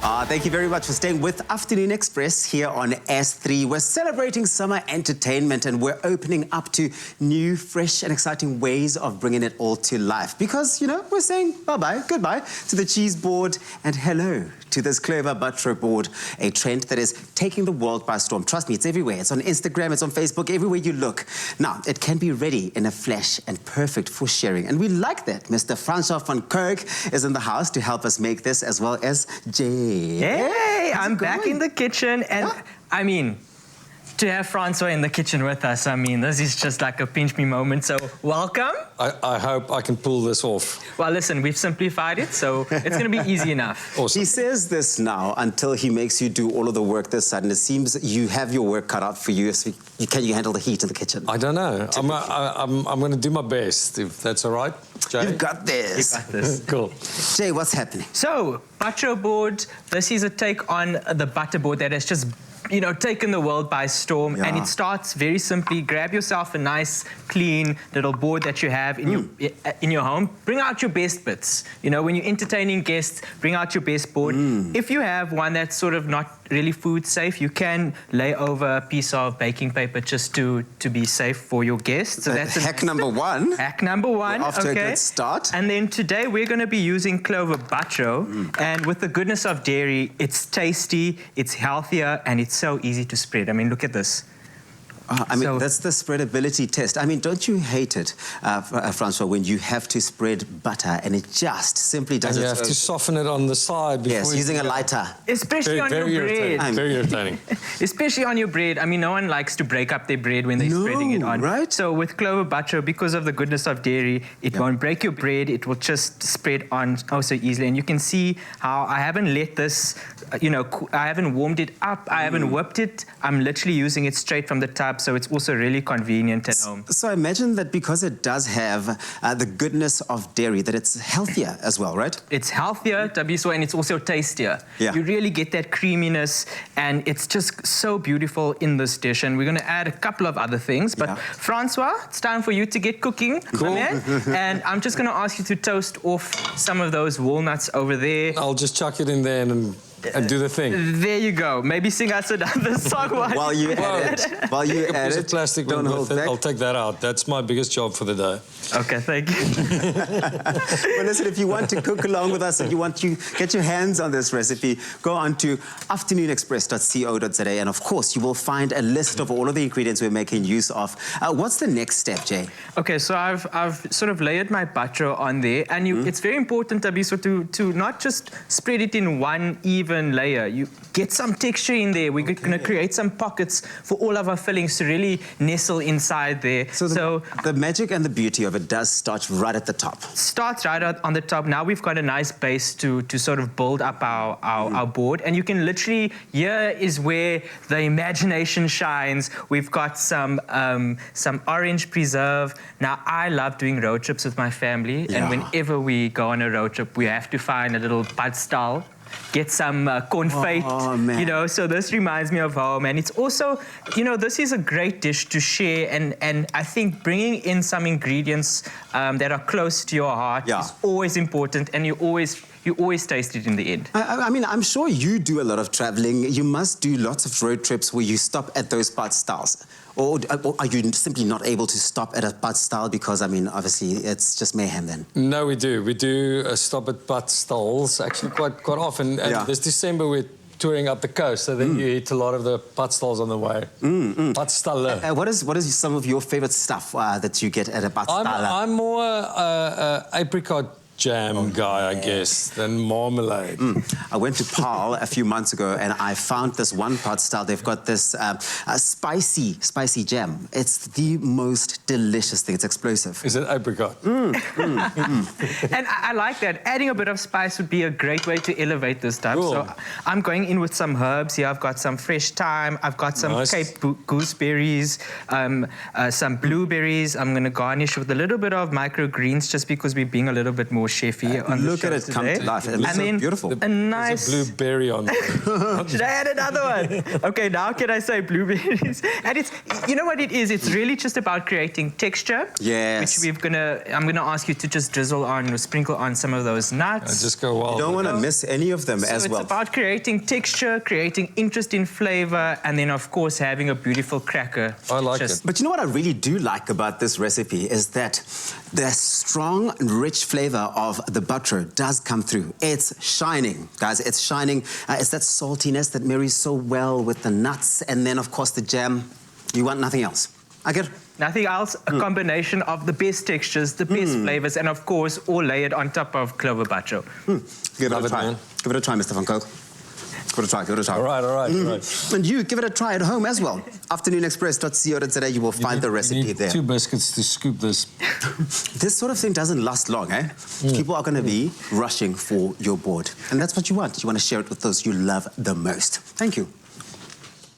Thank you very much for staying with Afternoon Express here on S3. We're celebrating summer entertainment and we're opening up to new, fresh and exciting ways of bringing it all to life. Because, you know, we're saying bye-bye, goodbye to the cheese board and hello to this Clover Butro board, a trend that is taking the world by storm. Trust me, it's everywhere. It's on Instagram, it's on Facebook, everywhere you look. Now, it can be ready in a flash and perfect for sharing. And we like that. Mr. Francois van Kirk is in the house to help us make this, as well as Jay. Hey, I'm back in the kitchen, and I mean, to have Francois in the kitchen with us, I mean, this is just like a pinch me moment, so welcome. I hope I can pull this off. Well, listen, we've simplified it, so it's going to be easy enough. Awesome. He says this now until he makes you do all of the work this side, and it seems you have your work cut out for you. So can you handle the heat in the kitchen? I don't know. I'm going to do my best, if that's all right, Jay? You've got this. You got this. Cool. Jay, what's happening? So, Butro board, this is a take on the butter board that has just, you know, taken the world by storm. Yeah. And it starts very simply. Grab yourself a nice, clean little board that you have in your home. Bring out your best bits. You know, when you're entertaining guests, bring out your best board. If you have one that's sort of not really food safe, you can lay over a piece of baking paper just to be safe for your guests. So that's hack number one. Hack number one. We're off to a good start. And then today we're going to be using Clover Butro. And with the goodness of dairy, it's tasty, it's healthier, and it's so easy to spread. I mean, look at this. I mean, that's the spreadability test. I mean, don't you hate it, Francois, when you have to spread butter and it just simply does And it? you have to soften it on the side before Yes, using a lighter. Especially on your bread. Very irritating. Especially on your bread. I mean, no one likes to break up their bread when they're spreading it on. Right? So with Clover Butro, because of the goodness of dairy, it won't break your bread. It will just spread on oh so easily. And you can see how I haven't let this, you know, I haven't warmed it up. I haven't whipped it. I'm literally using it straight from the tub. So it's also really convenient at home. So I imagine that because it does have the goodness of dairy, that it's healthier as well, right? It's healthier, Tabiso, and it's also tastier. Yeah. You really get that creaminess, and it's just so beautiful in this dish. And we're going to add a couple of other things. But Francois, it's time for you to get cooking, my man. And I'm just going to ask you to toast off some of those walnuts over there. I'll just chuck it in there and do the thing. There you go. Maybe sing us another song while you add it. While you add it, plastic don't hold back. I'll take that out. That's my biggest job for the day. Okay, thank you. Well, listen, if you want to cook along with us and you want to get your hands on this recipe, go on to afternoonexpress.co.za, and of course, you will find a list of all of the ingredients we're making use of. What's the next step, Jay? Okay, so I've sort of layered my butter on there, and it's very important, Tabiso, to not just spread it in one even layer. You get some texture in there. We're going to create some pockets for all of our fillings to really nestle inside there. So the magic and the beauty of it does start right at the top. Starts right on the top. Now we've got a nice base to sort of build up our board. And you can literally, here is where the imagination shines. We've got some orange preserve. Now, I love doing road trips with my family. And whenever we go on a road trip, we have to find a little padstal. Get some confit, you know, so this reminds me of home. And it's also, you know, this is a great dish to share, and I think bringing in some ingredients that are close to your heart is always important, and you always taste it in the end. I mean, I'm sure you do a lot of traveling. You must do lots of road trips where you stop at those padstalls. Or are you simply not able to stop at a padstal because, I mean, obviously, it's just mayhem then? No, we do. We do stop at padstalls, actually quite often. And this December, we're touring up the coast, so then you eat a lot of the padstalls on the way. Padstallen. What is some of your favorite stuff that you get at a padstal? I'm more apricot jam guy, I guess, than marmalade. I went to Paarl a few months ago and I found this one padstal. They've got this spicy jam. It's the most delicious thing. It's explosive. Is it apricot? And I like that. Adding a bit of spice would be a great way to elevate this stuff. Cool. So I'm going in with some herbs here. I've got some fresh thyme. I've got some Cape gooseberries, some blueberries. I'm going to garnish with a little bit of microgreens just because we're being a little bit more more chefy on the Look show at it come today. to life. It And looks so then beautiful. a nice... There's a blueberry on it. Should I add another one? Okay, now can I say blueberries? And it's, you know what it is? It's really just about creating texture. Yes. Which I'm gonna ask you to just drizzle on or sprinkle on some of those nuts. Just go wild. You don't want to miss any of them as well. It's about creating texture, creating interest in flavor, and then of course having a beautiful cracker. I like it. But you know what I really do like about this recipe is that the strong, rich flavor of the Butro does come through. It's shining, guys. It's shining. It's that saltiness that marries so well with the nuts, and then of course the jam. You want nothing else. I get it. Nothing else, a combination of the best textures, the best flavors, and of course, all layered on top of Clover Butro. Give it a try. man. Give it a try, Mr. Van Coke. Give it a try, give it a try. All right. And you, give it a try at home as well. AfternoonExpress.co.za, you will find the recipe You need there. 2 biscuits to scoop this. This sort of thing doesn't last long, eh? People are going to be rushing for your board. And that's what you want. You want to share it with those you love the most. Thank you.